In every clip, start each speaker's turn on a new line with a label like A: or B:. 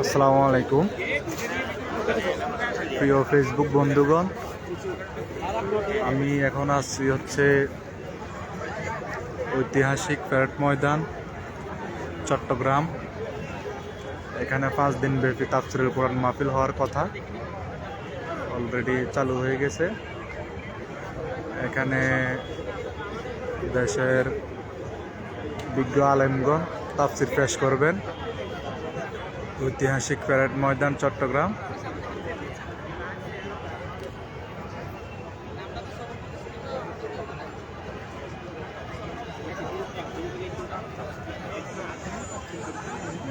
A: আসসালামু আলাইকুম প্রিয় ফেসবুক বন্ধুগণ, আমি এখন আসছি হচ্ছে ঐতিহাসিক প্যারেড ময়দান চট্টগ্রাম। এখানে 5 দিন ব্যাপী তাফসীরুল কোরআন মাহফিল হওয়ার কথা, অলরেডি চালু হয়ে গেছে। এখানে দেশের বিজ্ঞ আলেমগণ তাফসীর পেশ করবেন। ঐতিহাসিক প্যারেড ময়দান চট্টগ্রাম।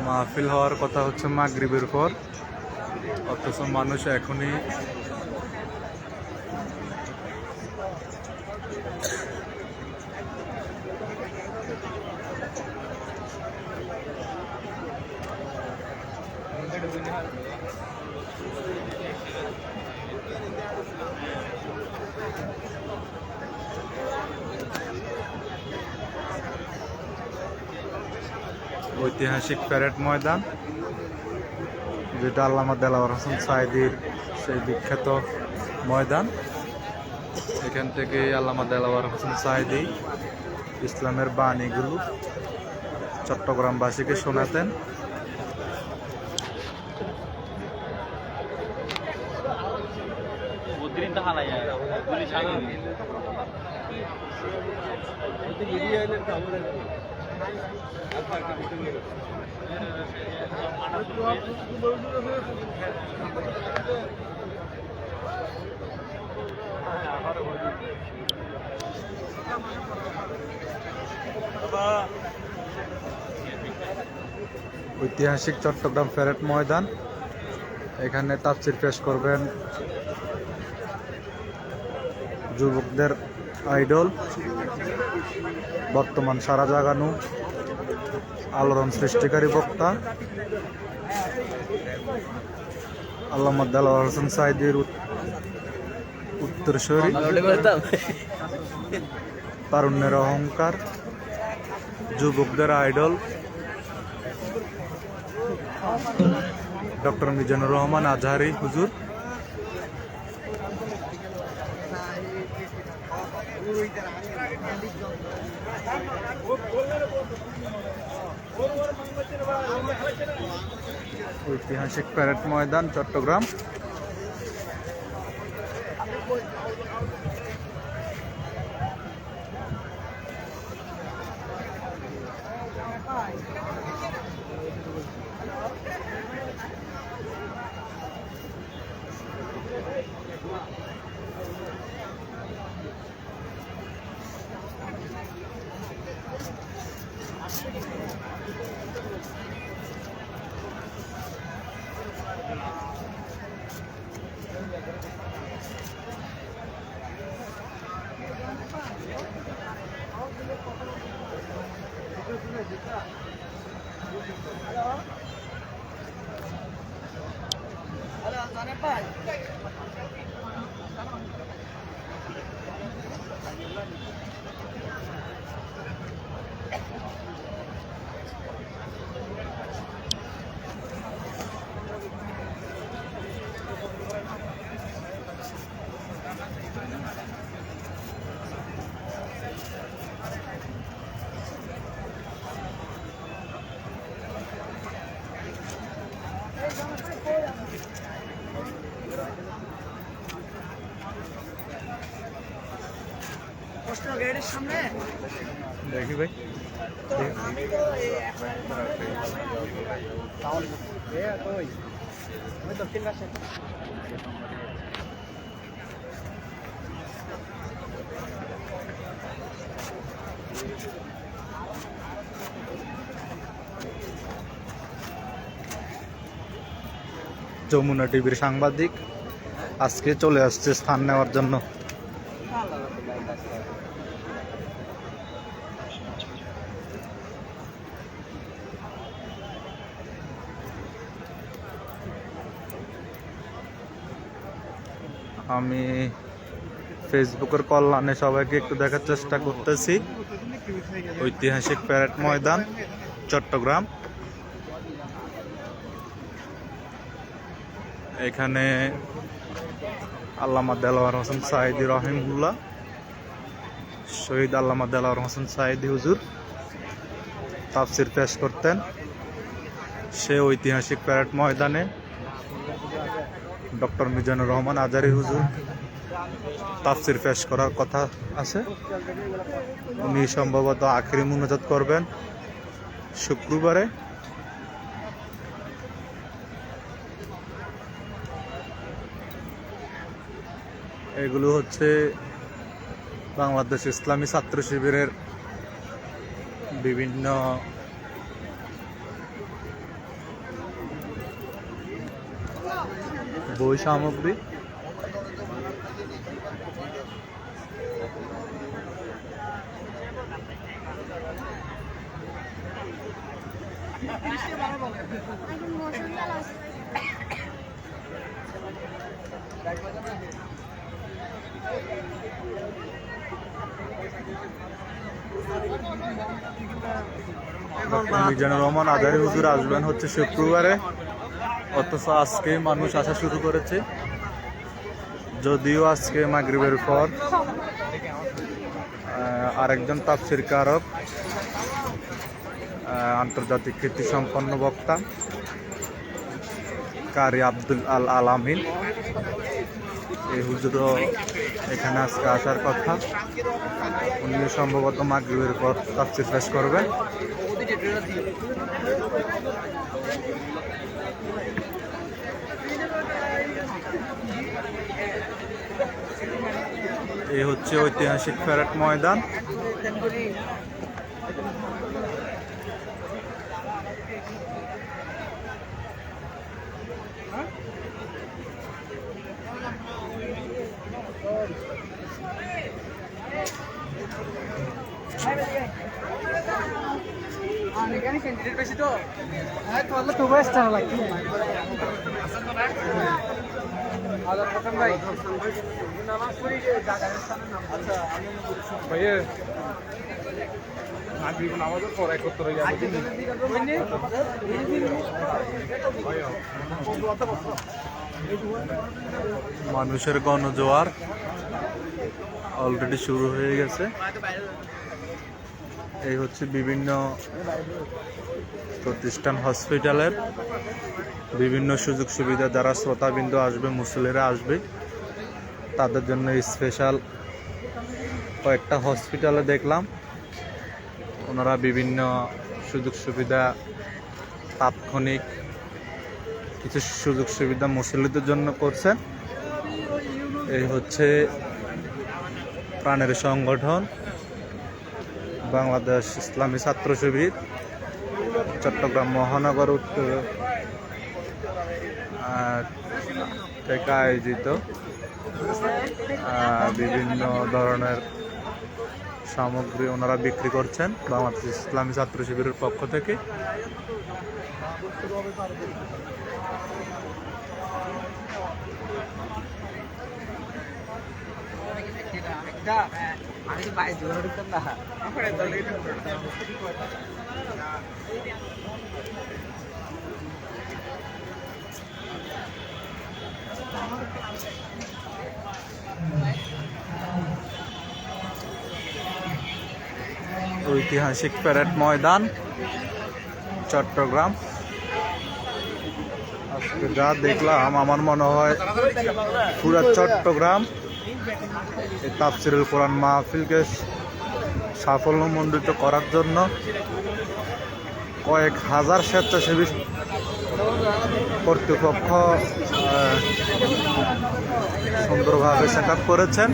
A: মাহফিল হওয়ার কথা হচ্ছে মাগরিবের পর, অথচ মানুষ এখনই ঐতিহাসিক প্যারেড ময়দান, যেটা আল্লামা দেলাওয়ার হোসেন সাঈদীর সেই বিখ্যাত ময়দান। এখান থেকে আল্লামা দেলাওয়ার হোসেন সাঈদী ইসলামের বাণীগুলো চট্টগ্রামবাসীকে শোনাতেন। ঐতিহাসিক চট্টগ্রাম প্যারেড ময়দান, এখানে তাফসীর পেশ করবেন যুবকদের আইডল, বর্তমান সারা জাগানো আলোড়ন সৃষ্টিকারী বক্তা আল্লামা দেলাওয়ার হোসেন সাঈদীর উত্তরসূরি, তারুণ্যের অহংকার, যুবকদের আইডল ডক্টর মিজানুর রহমান আজহারি হুজুর। ঐতিহাসিক প্যারেড ময়দান চট্টগ্রাম। দেখি ভাই, যমুনা টিভির সাংবাদিক আজকে চলে আসছে স্থান নেওয়ার জন্য। আমি ফেসবুকের কল্যাণে সবাইকে একটু দেখার চেষ্টা করতেছি। ঐতিহাসিক প্যারেড ময়দান, চট্টগ্রাম। এখানে আল্লামা দেলোয়ার হোসেন সাঈদী রহিমহুল্লাহ, শহীদ আল্লামা দেলোয়ার হোসেন সাঈদী হুজুর তাফসির পেশ করতেন। সে ঐতিহাসিক প্যারেড ময়দানে ডক্টর মিজানুর রহমান আজারি হুজুর তাফসির পেশ করার কথা আছে। উনি সম্ভবত আখেরি মুনাজাত করবেন শুক্রবারে। এগুলো হচ্ছে বাংলাদেশ ইসলামী ছাত্র শিবিরের বিভিন্ন বই সামগ্রী। মিজানুর রহমান আজারি হুজুর আসবেন হচ্ছে শুক্রবারে, অথচ আজকে মানুষ আসা শুরু করেছে। যদিও আজকে মাগরিবের পর আরেকজন তাফসির কারক, আন্তর্জাতিক খ্যাতিসম্পন্ন বক্তা কারি আব্দুল আল আলামিন, এই হুজুরও এখানে আজকে আসার কথা। উনি সম্ভবত মাগরিবের পর তাফসির পেশ করবেন। এই হচ্ছে ঐতিহাসিক প্যারেড ময়দান। মানুষের গণজোয়ার অলরেডি শুরু হয়ে গেছে। এই হচ্ছে বিভিন্ন প্রতিষ্ঠান, হসপিটালের বিভিন্ন সুযোগ সুবিধা। যারা শ্রোতাবৃন্দ আসবে, মুসল্লিরা আসবে, তাদের জন্য স্পেশাল কয়েকটা হসপিটালে দেখলাম ওনারা বিভিন্ন সুযোগ সুবিধা, তাৎক্ষণিক কিছু সুযোগ সুবিধা মুসল্লিদের জন্য করছেন। এই হচ্ছে প্রাণের সংগঠন বাংলাদেশ ইসলামী ছাত্র শিবির চট্টগ্রাম মহানগর উত্তর থেকে আয়োজিত বিভিন্ন ধরনের সামগ্রী ওনারা বিক্রি করছেন বাংলাদেশ ইসলামী ছাত্র শিবিরের পক্ষ থেকে। ঐতিহাসিক প্যারেড ময়দান, চট্টগ্রাম। আজকে যা দেখলাম আমার মনে হয় পুরো চট্টগ্রাম এই তাফসিরুল কোরআন মাহফিলকে সাফল্যমণ্ডিত করার জন্য কয়েক হাজার স্বেচ্ছাসেবী কর্তৃপক্ষ সুন্দরভাবে সেট আপ করেছেন।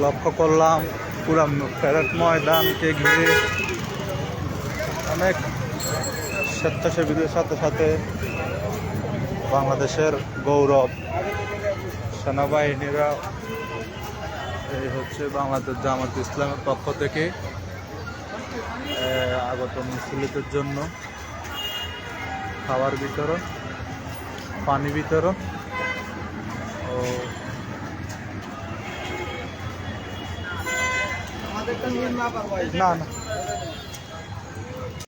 A: লক্ষ্য করলাম পুরা প্যারেড ময়দানকে ঘিরে অনেক স্বেচ্ছাসেবীদের সাথে সাথে বাংলাদেশের গৌরব সেনাবাহিনীরা এই হচ্ছে বাংলাদেশ জামাত ইসলামের পক্ষ থেকে আগত মুসল্লিদের জন্য খাবার বিতরণ, পানি বিতরণ ও না না